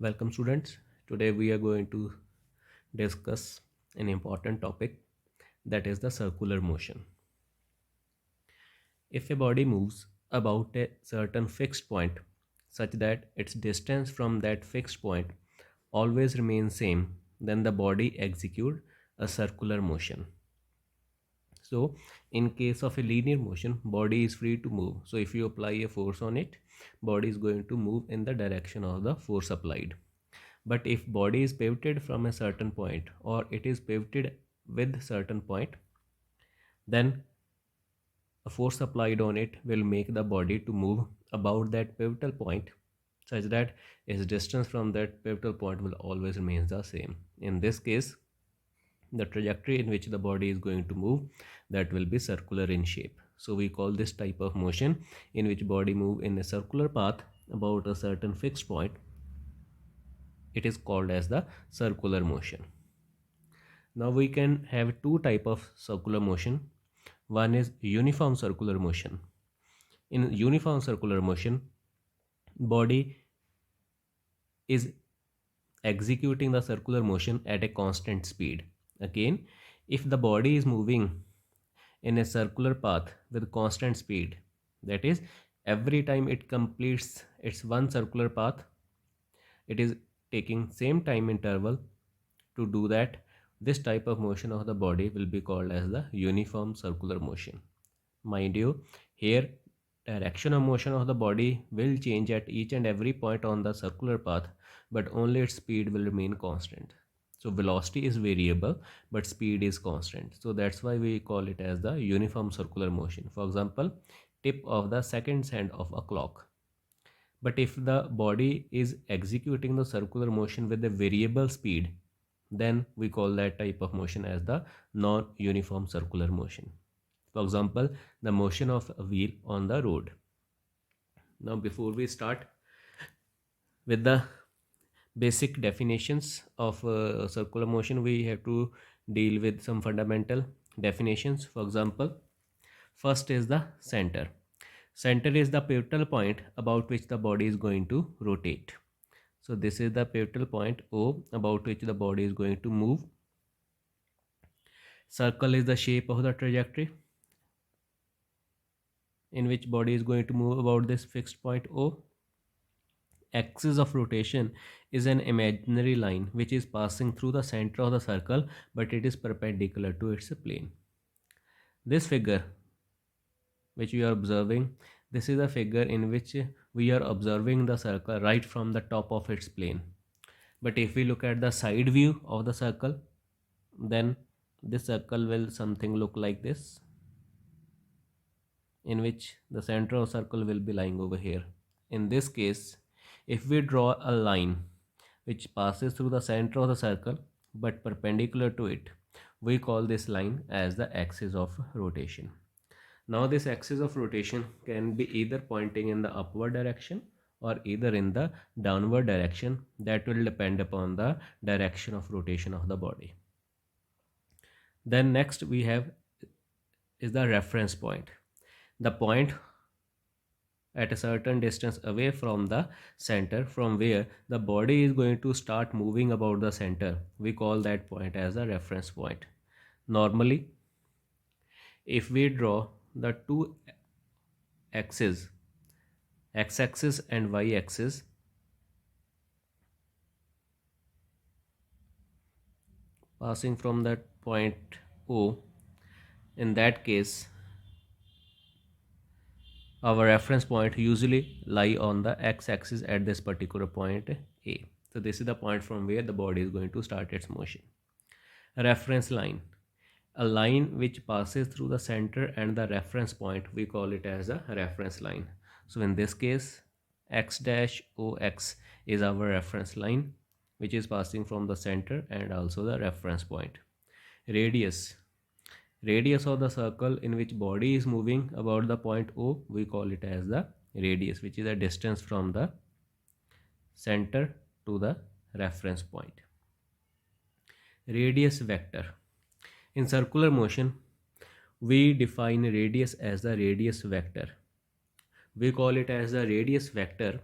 Welcome students. Today we are going to discuss an important topic, that is the circular motion. If a body moves about a certain fixed point such that its distance from that fixed point always remains same, then the body executes a circular motion. So in case of a linear motion, body is free to move. So if you apply a force on it, body is going to move in the direction of the force applied. But if body is pivoted from a certain point or it is pivoted with certain point, then a force applied on it will make the body to move about that pivotal point such that its distance from that pivotal point will always remain the same. In this case, the trajectory in which the body is going to move, that will be circular in shape. So we call this type of motion in which body move in a circular path about a certain fixed point, it is called as the circular motion. Now we can have two type of circular motion. One is uniform circular motion. In uniform circular motion, body is executing the circular motion at a constant speed. Again, if the body is moving in a circular path with constant speed, that is, every time it completes its one circular path, it is taking same time interval to do that, this type of motion of the body will be called as the uniform circular motion. Mind you, here direction of motion of the body will change at each and every point on the circular path, but only its speed will remain constant. So velocity is variable but speed is constant, so that's why we call it as the uniform circular motion. For example, tip of the seconds hand of a clock. But if the body is executing the circular motion with a variable speed, then we call that type of motion as the non-uniform circular motion. For example, the motion of a wheel on the road. Now before we start with the basic definitions of circular motion, we have to deal with some fundamental definitions. For example, first is the center. Center is the pivotal point about which the body is going to rotate. So this is the pivotal point O about which the body is going to move. Circle is the shape of the trajectory in which body is going to move about this fixed point O. Axis of rotation is an imaginary line which is passing through the center of the circle, but it is perpendicular to its plane. This figure which we are observing, this is a figure in which we are observing the circle right from the top of its plane. But if we look at the side view of the circle, then this circle will something look like this, in which the center of circle will be lying over here. In this case, if we draw a line which passes through the center of the circle but perpendicular to it, we call this line as the axis of rotation. Now this axis of rotation can be either pointing in the upward direction or either in the downward direction. That will depend upon the direction of rotation of the body. Then next we have is the reference point. The point at a certain distance away from the center from where the body is going to start moving about the center, we call that point as a reference point. Normally, if we draw the two axes, x-axis and y-axis, passing from that point O, in that case our reference point usually lie on the x-axis at this particular point A. So this is the point from where the body is going to start its motion. A reference line, a line which passes through the center and the reference point, we call it as a reference line. So in this case, x dash ox is our reference line which is passing from the center and also the reference point. Radius, radius of the circle in which body is moving about the point O, we call it as the radius, which is the distance from the center to the reference point. Radius vector. In circular motion, we define radius as the radius vector. We call it as the radius vector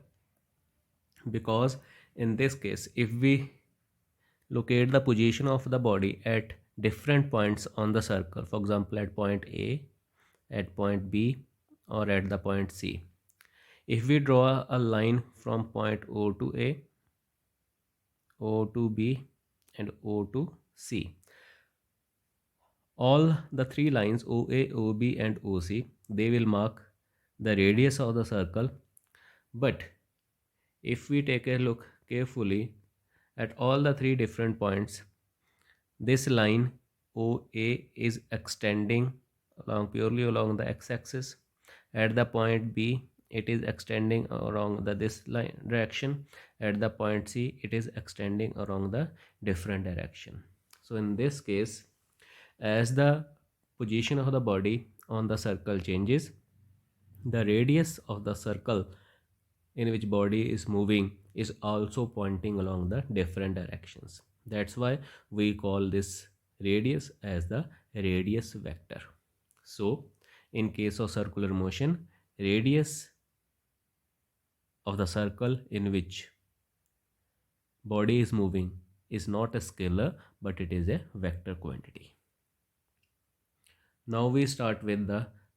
because in this case, if we locate the position of the body at different points on the circle, for example at point A, at point B, or at the point C. If we draw a line from point O to A, O to B, and O to C, all the three lines OA, OB, and OC, they will mark the radius of the circle. But if we take a look carefully at all the three different points, this line OA is extending along purely along the x-axis. At the point B, it is extending along this line direction. At the point C, it is extending along the different direction. So in this case, as the position of the body on the circle changes, the radius of the circle in which body is moving is also pointing along the different directions. That's why we call this radius as the radius vector. So in case of circular motion, radius of the circle in which body is moving is not a scalar, but it is a vector quantity. Now we start with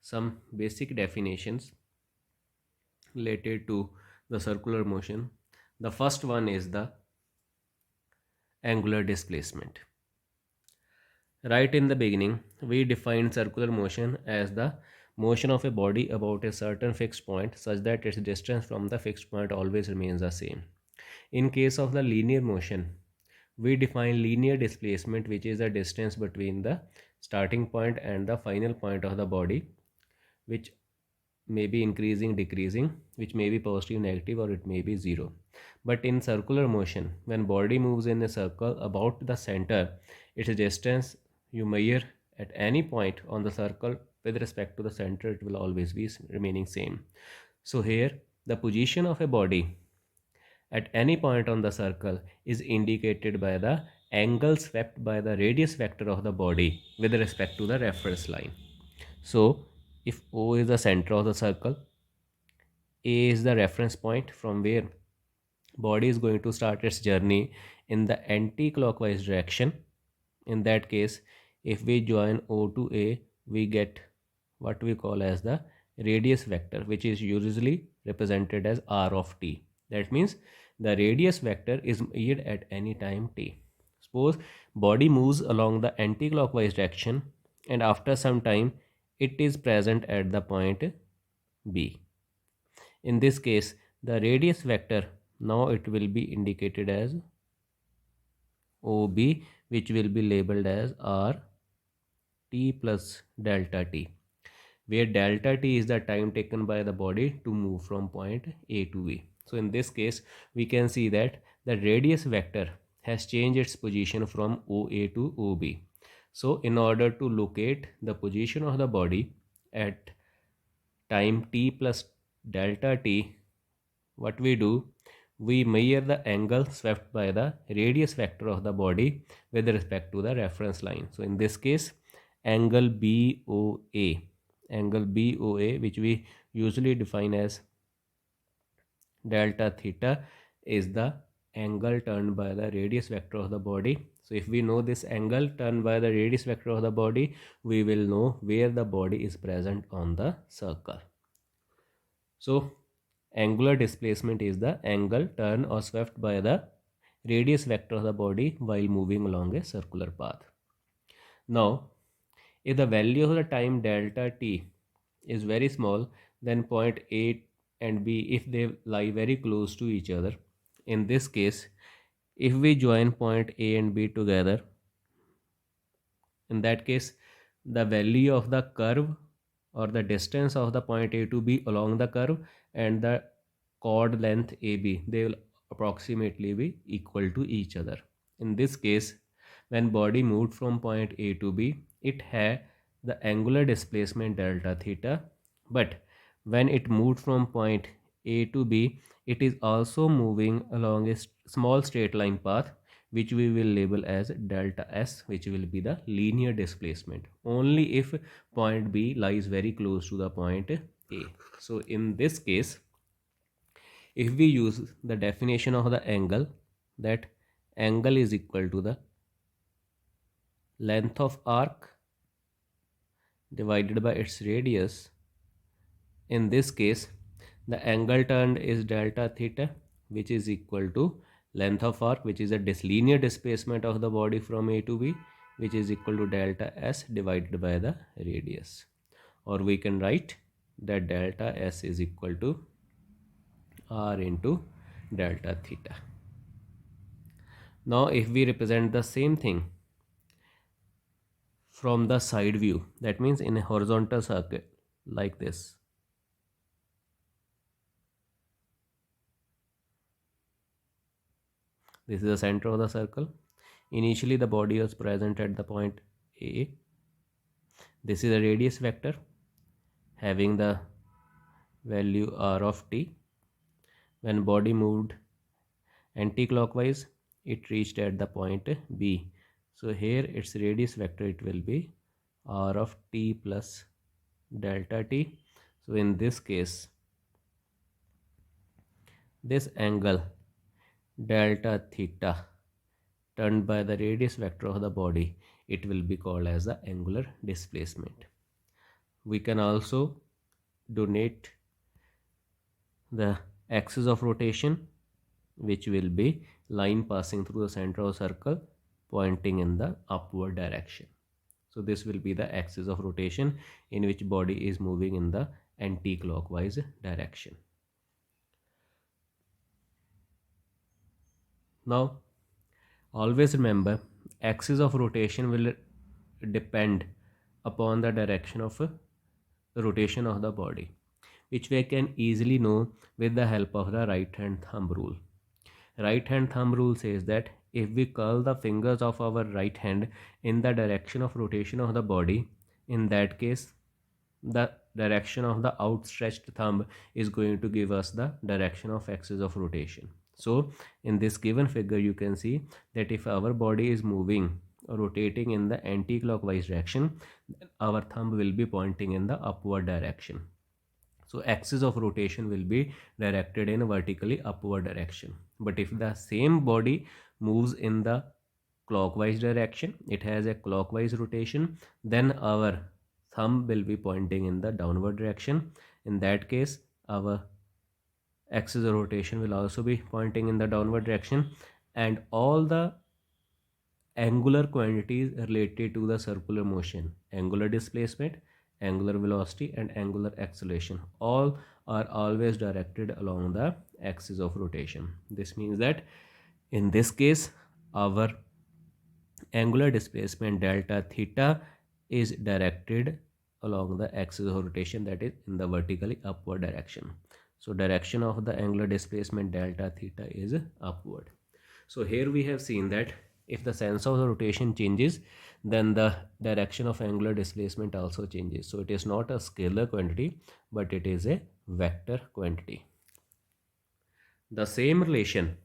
some basic definitions related to the circular motion. The first one is the angular displacement. Right in the beginning, we defined circular motion as the motion of a body about a certain fixed point such that its distance from the fixed point always remains the same. In case of the linear motion, we define linear displacement, which is the distance between the starting point and the final point of the body, which may be increasing, decreasing, which may be positive, negative, or it may be zero. But in circular motion, when body moves in a circle about the center, its distance you measure at any point on the circle with respect to the center, it will always be remaining same. So here the position of a body at any point on the circle is indicated by the angle swept by the radius vector of the body with respect to the reference line. So if O is the center of the circle, A is the reference point from where body is going to start its journey in the anti-clockwise direction. In that case, if we join O to A, we get what we call as the radius vector, which is usually represented as r of t. That means the radius vector is measured at any time t. Suppose body moves along the anti-clockwise direction and after some time it is present at the point B. In this case, the radius vector, now it will be indicated as OB, which will be labeled as R t plus delta t, where delta t is the time taken by the body to move from point A to B. So in this case, we can see that the radius vector has changed its position from OA to OB. So in order to locate the position of the body at time t plus delta t, what we do, we measure the angle swept by the radius vector of the body with respect to the reference line. So in this case, angle BOA, which we usually define as delta theta, is the angle turned by the radius vector of the body. So if we know this angle turned by the radius vector of the body, we will know where the body is present on the circle. So angular displacement is the angle turned or swept by the radius vector of the body while moving along a circular path. Now, if the value of the time delta t is very small, then point A and B, if they lie very close to each other, in this case, if we join point A and B together, in that case, the value of the curve or the distance of the point A to B along the curve and the chord length AB, they will approximately be equal to each other. In this case, when body moved from point A to B, it had the angular displacement delta theta, but when it moved from point A to B, it is also moving along a small straight line path, which we will label as delta S, which will be the linear displacement only if point B lies very close to the point A. So in this case, If we use the definition of the angle, that angle is equal to the length of arc divided by its radius. In this case, the angle turned is delta theta, which is equal to length of arc, which is a linear displacement of the body from A to B, which is equal to delta S divided by the radius. Or we can write that delta S is equal to R into delta theta. Now if we represent the same thing from the side view, that means in a horizontal circle like this. This is the center of the circle. Initially the body was present at the point A. This is a radius vector having the value r of t. When body moved anti-clockwise, it reached at the point B. So here its radius vector, it will be r of t plus delta t. So in this case, this angle delta theta turned by the radius vector of the body, it will be called as the angular displacement. We can also denote the axis of rotation, which will be line passing through the center of circle pointing in the upward direction. So this will be the axis of rotation in which body is moving in the anti-clockwise direction. Now always remember, axis of rotation will depend upon the direction of rotation of the body, which we can easily know with the help of the right hand thumb rule. Right hand thumb rule says that if we curl the fingers of our right hand in the direction of rotation of the body, in that case the direction of the outstretched thumb is going to give us the direction of axis of rotation. So in this given figure you can see that if our body is moving or rotating in the anti-clockwise direction, our thumb will be pointing in the upward direction. So axis of rotation will be directed in vertically upward direction. But if the same body moves in the clockwise direction, it has a clockwise rotation, then our thumb will be pointing in the downward direction. In that case, our axis of rotation will also be pointing in the downward direction, and all the angular quantities related to the circular motion, angular displacement, angular velocity and angular acceleration, all are always directed along the axis of rotation. This means that in this case our angular displacement delta theta is directed along the axis of rotation, that is in the vertically upward direction. So direction of the angular displacement delta theta is upward. So here we have seen that if the sense of the rotation changes, then the direction of angular displacement also changes. So it is not a scalar quantity, but it is a vector quantity. The same relation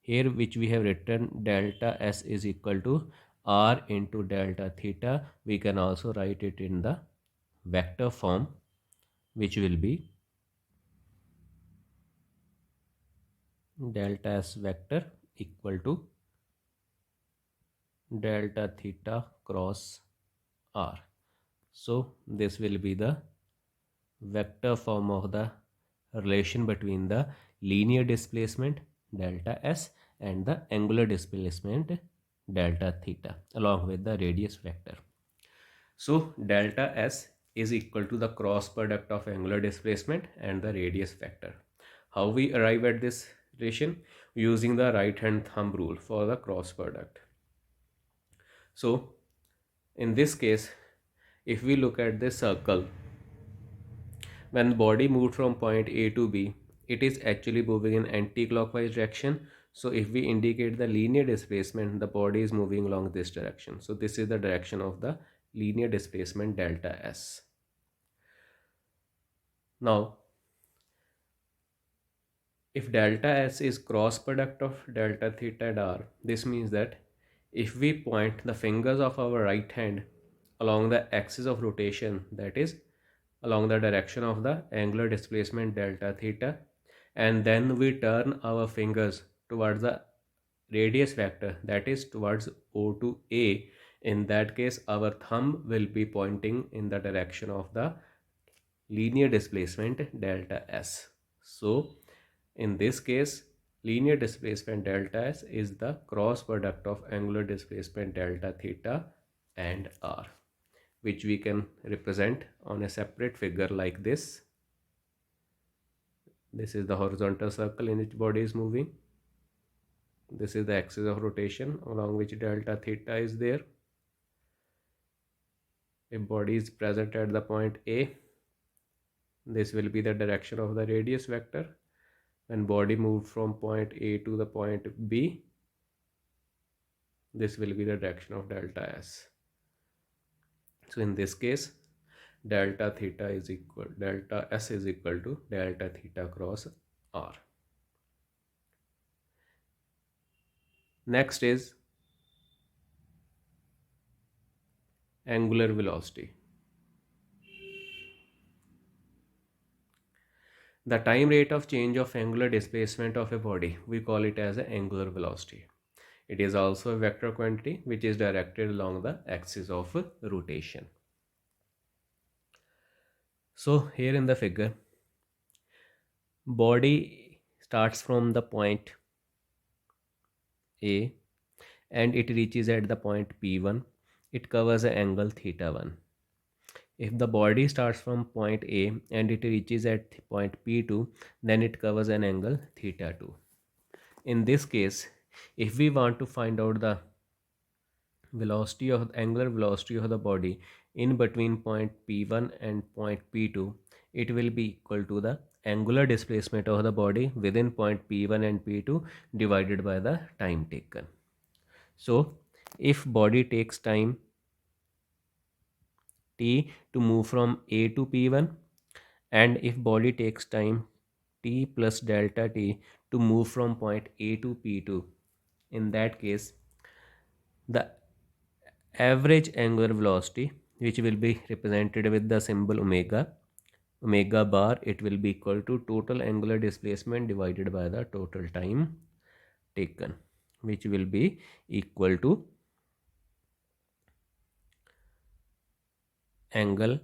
here which we have written delta S is equal to R into delta theta, we can also write it in the vector form, which will be delta S vector equal to delta theta cross R. So this will be the vector form of the relation between the linear displacement delta S and the angular displacement delta theta along with the radius vector. So delta S is equal to the cross product of angular displacement and the radius vector. How we arrive at this relation? Using the right hand thumb rule for the cross product. So in this case, if we look at this circle, when the body moved from point A to B, it is actually moving in anti-clockwise direction. So if we indicate the linear displacement, the body is moving along this direction. So this is the direction of the linear displacement delta S. Now, if delta S is cross product of delta theta and R, this means that if we point the fingers of our right hand along the axis of rotation, that is along the direction of the angular displacement delta theta, and then we turn our fingers towards the radius vector, that is towards O to A. In that case our thumb will be pointing in the direction of the linear displacement delta S. So in this case linear displacement delta S is the cross product of angular displacement delta theta and R, which we can represent on a separate figure like this. This is the horizontal circle in which body is moving. This is the axis of rotation along which delta theta is there. If body is present at the point A, this will be the direction of the radius vector. When body moved from point A to the point B, this will be the direction of delta S. So in this case, delta S is equal to delta theta cross R. Next is angular velocity. The time rate of change of angular displacement of a body, we call it as an angular velocity. It is also a vector quantity which is directed along the axis of rotation. So here in the figure, body starts from the point A and it reaches at the point P1. It covers an angle theta 1. If the body starts from point A and it reaches at point P2, then it covers an angle theta 2. In this case, if we want to find out the angular velocity of the body in between point P1 and point P2, it will be equal to the angular displacement of the body within point P1 and P2 divided by the time taken. So if body takes time t to move from A to P1, and if body takes time t plus delta t to move from point A to P2, in that case the average angular velocity, which will be represented with the symbol omega bar, it will be equal to total angular displacement divided by the total time taken, which will be equal to angle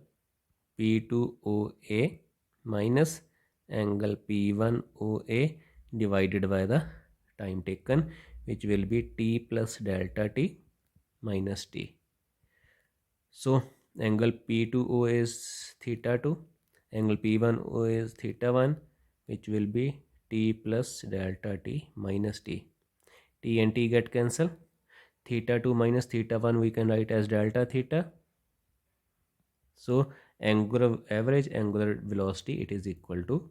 P2OA minus angle P1OA divided by the time taken, which will be t plus delta t minus t. So angle P2O is theta 2, angle P1O is theta 1, which will be t plus delta t minus t. T and t get cancelled. Theta 2 minus theta 1 we can write as delta theta. So average angular velocity, it is equal to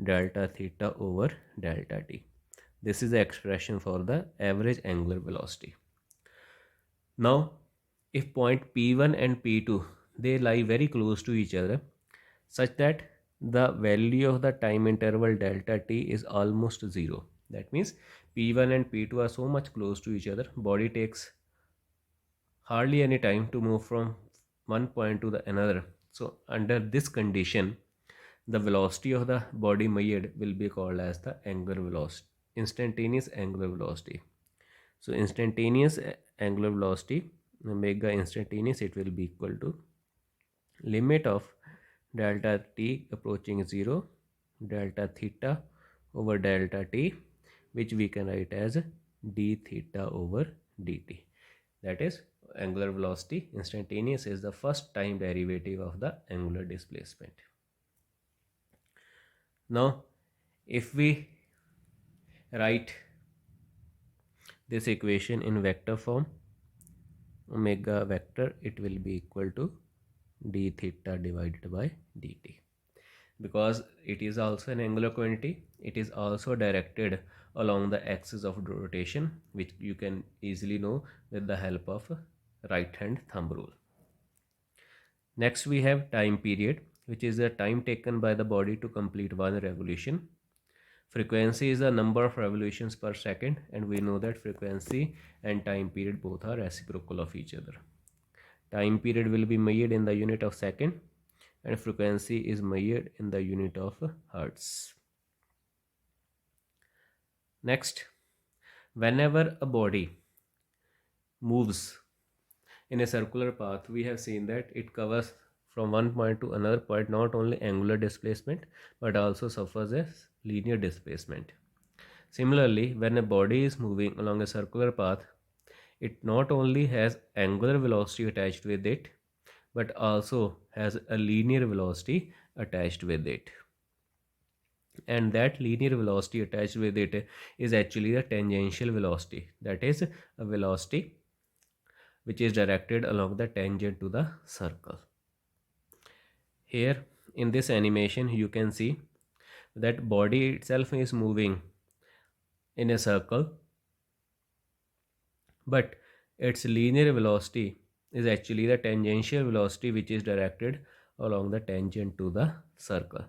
delta theta over delta t. This is the expression for the average angular velocity. Now if point P1 and P2, they lie very close to each other such that the value of the time interval delta t is almost 0. That means P1 and P2 are so much close to each other, body takes hardly any time to move from one point to the another. So under this condition, the velocity of the body measured will be called as the angular velocity, instantaneous angular velocity. So instantaneous angular velocity, omega instantaneous, it will be equal to limit of delta t approaching 0, delta theta over delta t, which we can write as d theta over dt. That is, angular velocity instantaneous is the first time derivative of the angular displacement. Now if we write this equation in vector form, omega vector, it will be equal to d theta divided by dt. Because it is also an angular quantity, it is also directed along the axis of rotation, which you can easily know with the help of right hand thumb rule. Next we have time period, which is the time taken by the body to complete one revolution. Frequency is the number of revolutions per second, and we know that frequency and time period both are reciprocal of each other. Time period will be measured in the unit of second and frequency is measured in the unit of hertz. Next, whenever a body moves in a circular path, we have seen that it covers from one point to another point not only angular displacement but also suffers a linear displacement. Similarly, when a body is moving along a circular path, it not only has angular velocity attached with it but also has a linear velocity attached with it. And that linear velocity attached with it is actually the tangential velocity, that is a velocity which is directed along the tangent to the circle. Here in this animation you can see that body itself is moving in a circle, but its linear velocity is actually the tangential velocity which is directed along the tangent to the circle.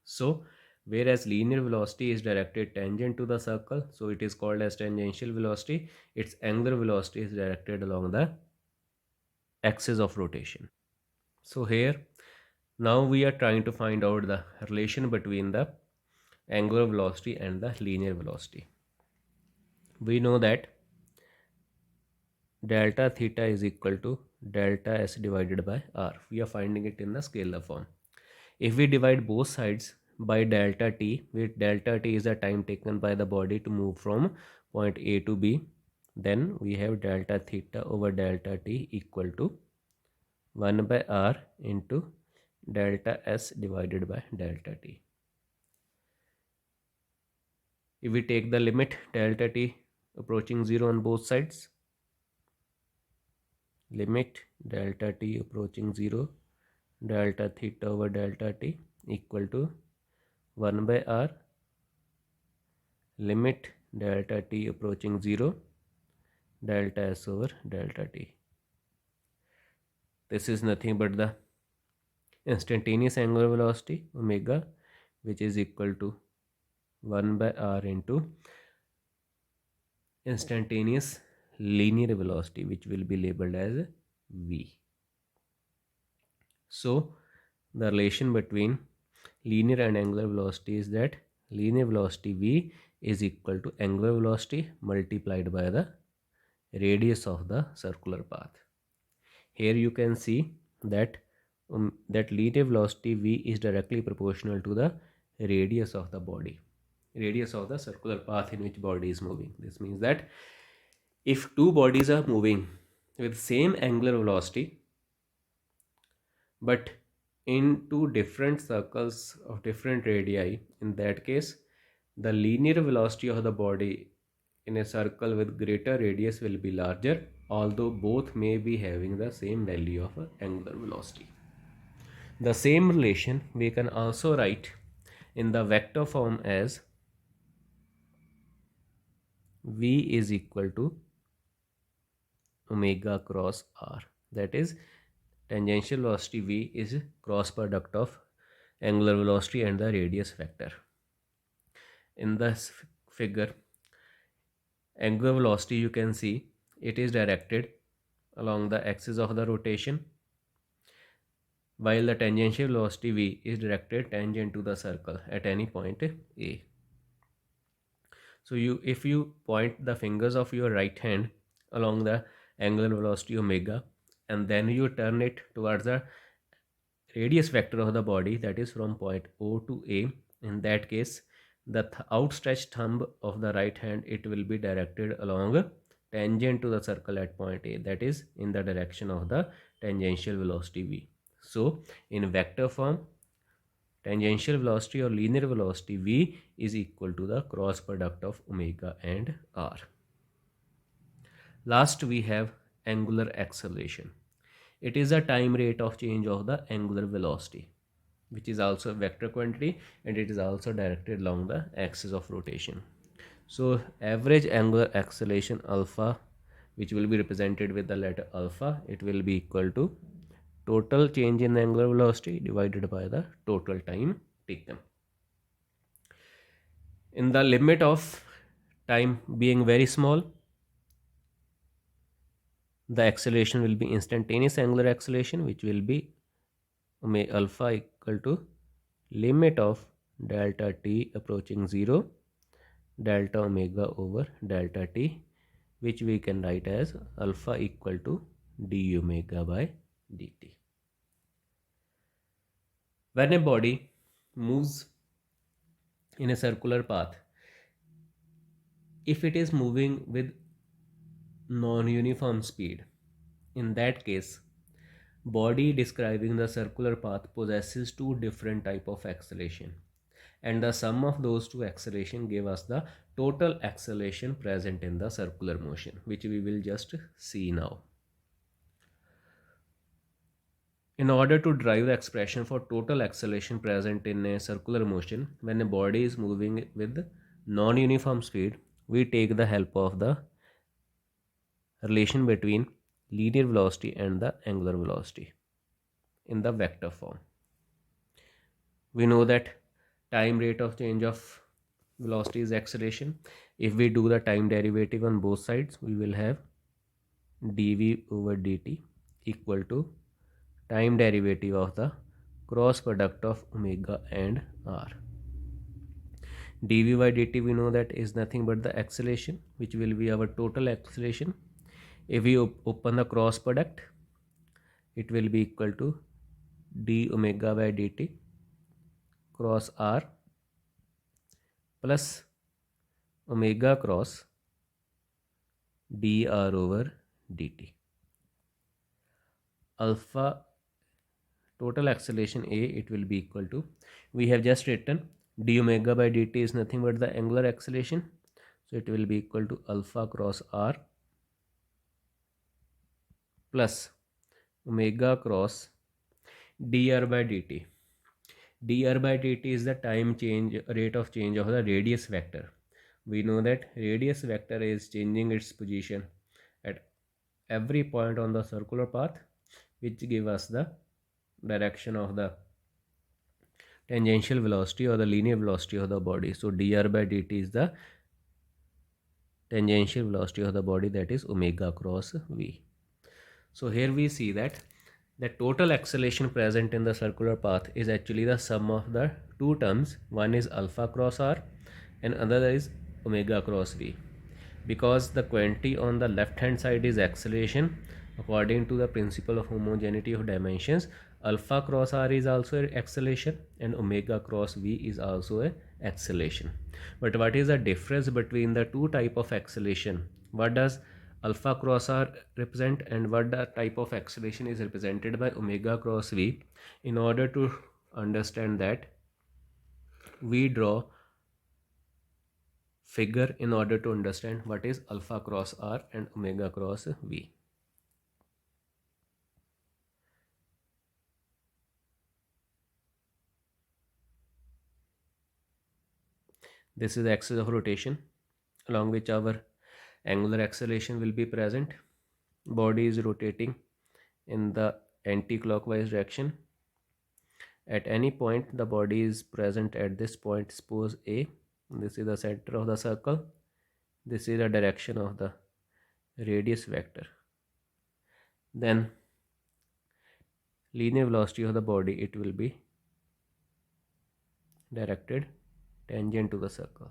So whereas linear velocity is directed tangent to the circle, so it is called as tangential velocity, its angular velocity is directed along the axis of rotation. So here now we are trying to find out the relation between the angular velocity and the linear velocity. We know that delta theta is equal to delta s divided by r. We are finding it in the scalar form. If we divide both sides by delta t, where delta t is the time taken by the body to move from point A to B, then we have delta theta over delta t equal to 1 by r into delta s divided by delta t. If we take the limit delta t approaching 0 on both sides, limit delta t approaching 0, delta theta over delta t equal to 1 by r, limit delta t approaching 0, delta s over delta t. This is nothing but the instantaneous angular velocity omega, which is equal to 1 by r into instantaneous linear velocity, which will be labeled as v. So the relation between linear and angular velocity is that linear velocity v is equal to angular velocity multiplied by the radius of the circular path. Here you can see that that linear velocity v is directly proportional to the radius of the body, radius of the circular path in which body is moving. This means that if two bodies are moving with same angular velocity but in two different circles of different radii, in that case the linear velocity of the body in a circle with greater radius will be larger, although both may be having the same value of angular velocity. The same relation we can also write in the vector form as v is equal to omega cross r, that is tangential velocity v is cross product of angular velocity and the radius vector. In this figure, angular velocity, you can see it is directed along the axis of the rotation, while the tangential velocity v is directed tangent to the circle at any point A. So if you point the fingers of your right hand along the angular velocity omega and then you turn it towards the radius vector of the body, that is from point O to A, in that case the outstretched thumb of the right hand, it will be directed along tangent to the circle at point A, that is in the direction of the tangential velocity v. So in vector form, tangential velocity or linear velocity v is equal to the cross product of omega and r. Last we have angular acceleration. It is a time rate of change of the angular velocity, which is also a vector quantity and it is also directed along the axis of rotation. So average angular acceleration alpha, which will be represented with the letter alpha, it will be equal to total change in angular velocity divided by the total time taken. In the limit of time being very small, the acceleration will be instantaneous angular acceleration, which will be alpha equal to limit of delta t approaching 0 delta omega over delta t, which we can write as alpha equal to d omega by dt. When a body moves in a circular path, if it is moving with non-uniform speed, in that case, body describing the circular path possesses two different type of acceleration, and the sum of those two acceleration give us the total acceleration present in the circular motion, which we will just see now. In order to derive the expression for total acceleration present in a circular motion when a body is moving with non-uniform speed, we take the help of the relation between linear velocity and the angular velocity in the vector form. We know that time rate of change of velocity is acceleration. If we do the time derivative on both sides, we will have dv over dt equal to time derivative of the cross product of omega and r. dv by dt we know that is nothing but the acceleration, which will be our total acceleration. If we open the cross product, it will be equal to d omega by dt cross r plus omega cross dr over dt. Alpha total acceleration a, it will be equal to, we have just written d omega by dt is nothing but the angular acceleration, so it will be equal to alpha cross r plus omega cross dr by dt. dr by dt is the time change rate of change of the radius vector. We know that radius vector is changing its position at every point on the circular path, which give us the direction of the tangential velocity or the linear velocity of the body. So dr by dt is the tangential velocity of the body, that is omega cross v. So here we see that the total acceleration present in the circular path is actually the sum of the two terms. One is alpha cross r and another is omega cross v. Because the quantity on the left hand side is acceleration, according to the principle of homogeneity of dimensions, alpha cross r is also an acceleration and omega cross v is also a acceleration. But what is the difference between the two type of acceleration? What does alpha cross r represent and what the type of acceleration is represented by omega cross v? In order to understand that, we draw figure in order to understand what is alpha cross r and omega cross v. This is the axis of rotation along which our angular acceleration will be present. Body is rotating in the anti-clockwise direction. At any point the body is present at this point, suppose A. This is the center of the circle. This is the direction of the radius vector. Then linear velocity of the body, it will be directed tangent to the circle.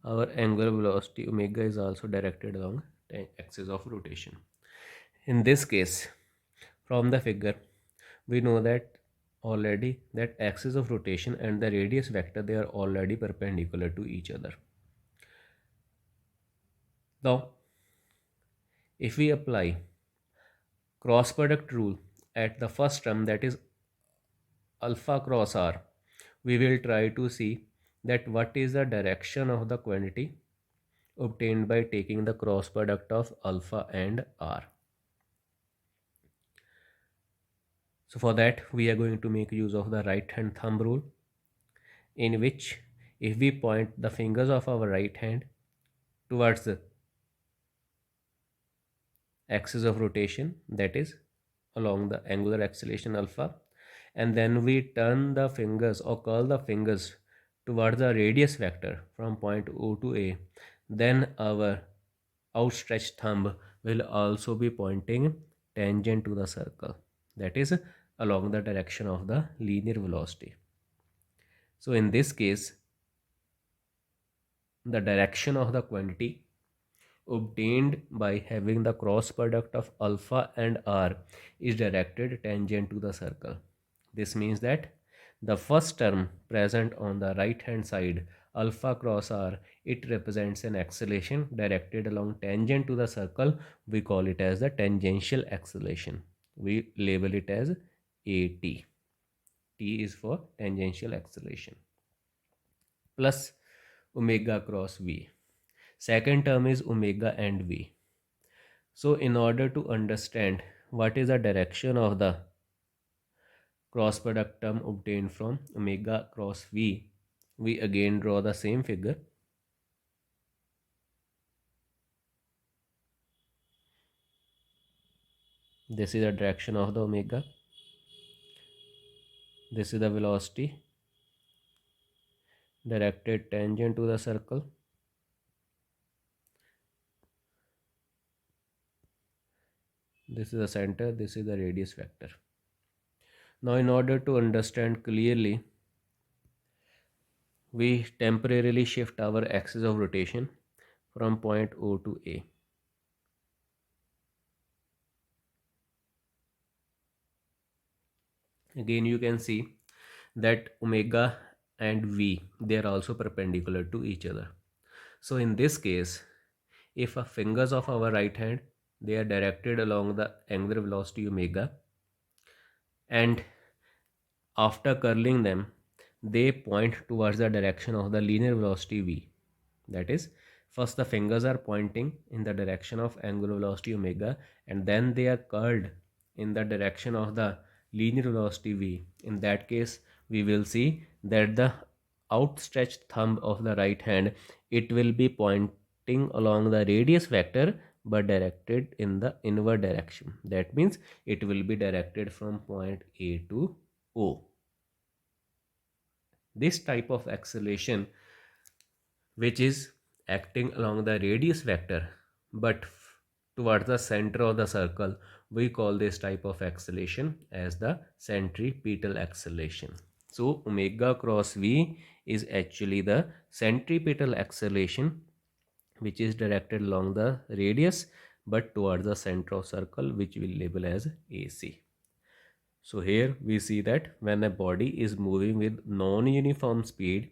Our angular velocity omega is also directed along the axis of rotation. In this case, from the figure, we know that already that axis of rotation and the radius vector, they are already perpendicular to each other. Now, if we apply cross product rule at the first term, that is alpha cross r, we will try to see that what is the direction of the quantity obtained by taking the cross product of alpha and r. So for that, we are going to make use of the right hand thumb rule, in which if we point the fingers of our right hand towards the axis of rotation, that is along the angular acceleration alpha, and then we turn the fingers or curl the fingers towards the radius vector from point O to A, then our outstretched thumb will also be pointing tangent to the circle, that is along the direction of the linear velocity. So in this case, the direction of the quantity obtained by having the cross product of alpha and r is directed tangent to the circle. This means that the first term present on the right hand side, alpha cross r, it represents an acceleration directed along tangent to the circle. We call it as the tangential acceleration. We label it as AT. T is for tangential acceleration. Plus omega cross V. Second term is omega and V. So in order to understand what is the direction of the cross product term obtained from omega cross V, we again draw the same figure. This is the direction of the omega. This is the velocity directed tangent to the circle. This is the center, this is the radius vector. Now in order to understand clearly, we temporarily shift our axis of rotation from point O to A. Again you can see that omega and V, they are also perpendicular to each other. So in this case, if our fingers of our right hand, they are directed along the angular velocity omega, and after curling them, they point towards the direction of the linear velocity V. That is, first the fingers are pointing in the direction of angular velocity omega, and then they are curled in the direction of the linear velocity V. In that case, we will see that the outstretched thumb of the right hand, it will be pointing along the radius vector but directed in the inward direction. That means it will be directed from point A to O. This type of acceleration, which is acting along the radius vector but towards the center of the circle, we call this type of acceleration as the centripetal acceleration. So omega cross V is actually the centripetal acceleration, which is directed along the radius but towards the center of circle, which we label as AC. So here we see that when a body is moving with non-uniform speed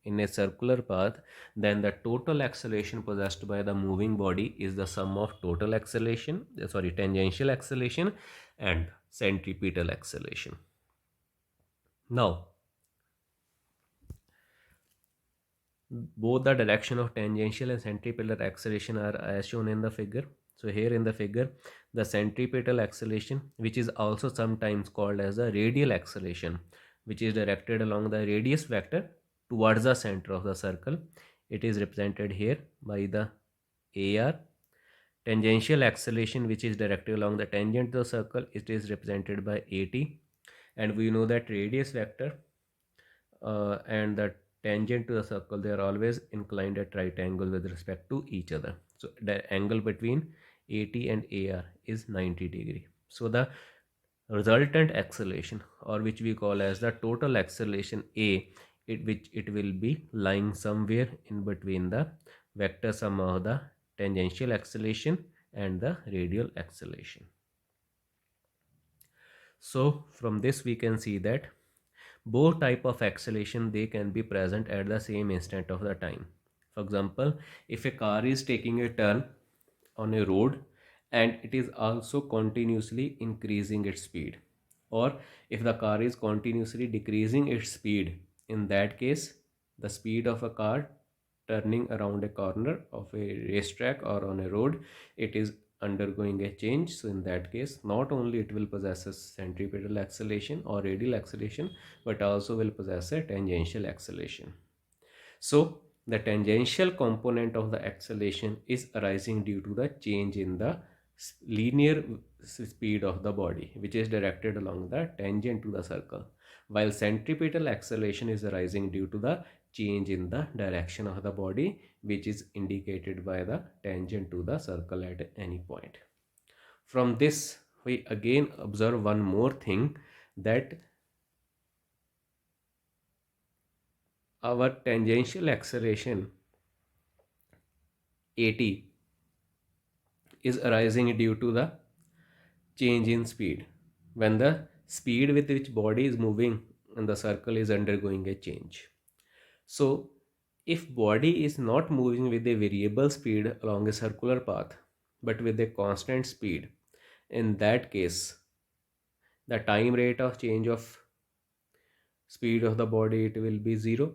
in a circular path, then the total acceleration possessed by the moving body is the sum of total acceleration, tangential acceleration and centripetal acceleration. Now, both the direction of tangential and centripetal acceleration are as shown in the figure. So here in the figure, the centripetal acceleration, which is also sometimes called as the radial acceleration, which is directed along the radius vector towards the center of the circle, it is represented here by the AR. Tangential acceleration, which is directed along the tangent to the circle, it is represented by AT. And we know that radius vector and the tangent to the circle, they are always inclined at right angle with respect to each other. So the angle between AT and AR is 90 degree. So the resultant acceleration, or which we call as the total acceleration A, which it will be lying somewhere in between the vector sum of the tangential acceleration and the radial acceleration. So from this we can see that both type of acceleration, they can be present at the same instant of the time. For example, if a car is taking a turn on a road and it is also continuously increasing its speed, or if the car is continuously decreasing its speed, in that case the speed of a car turning around a corner of a racetrack or on a road, it is undergoing a change. So in that case, not only it will possess a centripetal acceleration or radial acceleration, but also will possess a tangential acceleration. So the tangential component of the acceleration is arising due to the change in the linear speed of the body, which is directed along the tangent to the circle, while centripetal acceleration is arising due to the change in the direction of the body, which is indicated by the tangent to the circle at any point. From this, we again observe one more thing, that our tangential acceleration at is arising due to the change in speed, when the speed with which body is moving in the circle is undergoing a change. So if body is not moving with a variable speed along a circular path but with a constant speed, in that case the time rate of change of speed of the body, it will be zero.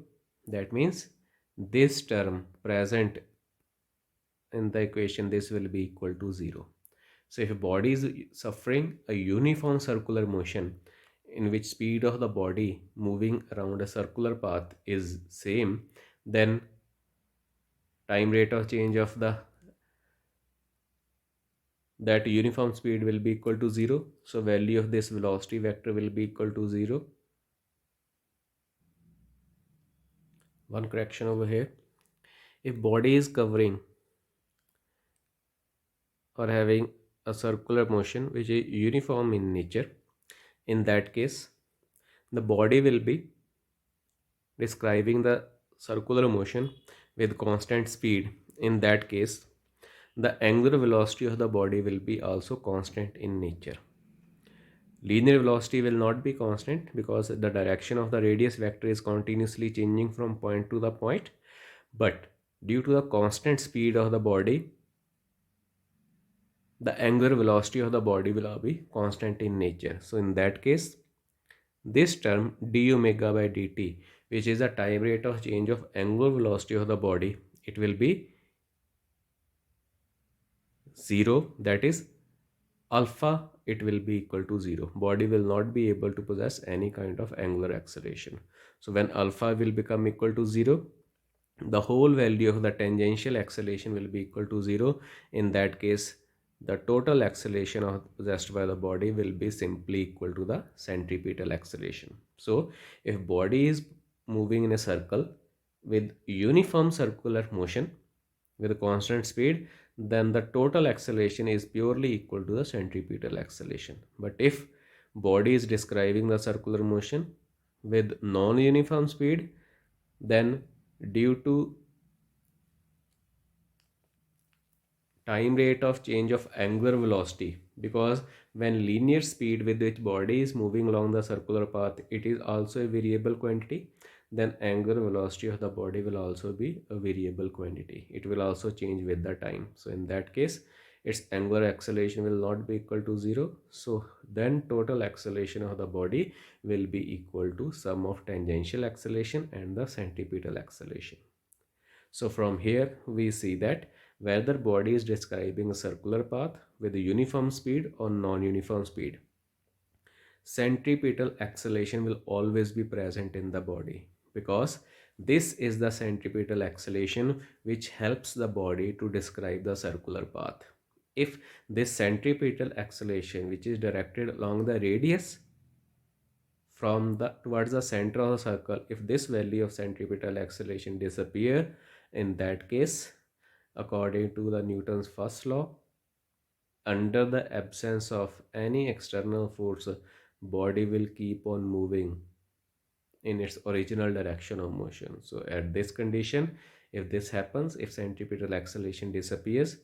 That means this term present in the equation, this will be equal to zero. So if a body is suffering a uniform circular motion in which speed of the body moving around a circular path is same, then time rate of change of the that uniform speed will be equal to zero. So value of this velocity vector will be equal to zero. One correction over here. If body is covering or having a circular motion which is uniform in nature, in that case the body will be describing the circular motion with constant speed. In that case the angular velocity of the body will be also constant in nature. Linear velocity will not be constant because the direction of the radius vector is continuously changing from point to the point, but due to the constant speed of the body, the angular velocity of the body will be constant in nature. So in that case, this term d omega by dt, which is the time rate of change of angular velocity of the body, it will be 0. That is alpha, it will be equal to 0. Body will not be able to possess any kind of angular acceleration. So when alpha will become equal to 0, the whole value of the tangential acceleration will be equal to 0. In that case the total acceleration possessed by the body will be simply equal to the centripetal acceleration. So if body is moving in a circle with uniform circular motion with a constant speed, then the total acceleration is purely equal to the centripetal acceleration. But if body is describing the circular motion with non-uniform speed, then due to time rate of change of angular velocity, because when linear speed with which body is moving along the circular path, it is also a variable quantity, then angular velocity of the body will also be a variable quantity. It will also change with the time. So in that case its angular acceleration will not be equal to 0. So then total acceleration of the body will be equal to sum of tangential acceleration and the centripetal acceleration. So from here we see that whether body is describing a circular path with a uniform speed or non-uniform speed, centripetal acceleration will always be present in the body, because this is the centripetal acceleration which helps the body to describe the circular path. If this centripetal acceleration, which is directed along the radius from the towards the center of the circle, if this value of centripetal acceleration disappear, in that case according to the Newton's first law, under the absence of any external force, body will keep on moving in its original direction of motion. So at this condition, if this happens, if centripetal acceleration disappears,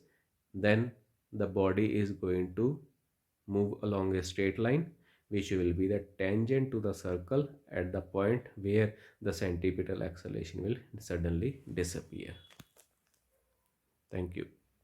then the body is going to move along a straight line which will be the tangent to the circle at the point where the centripetal acceleration will suddenly disappear. Thank you.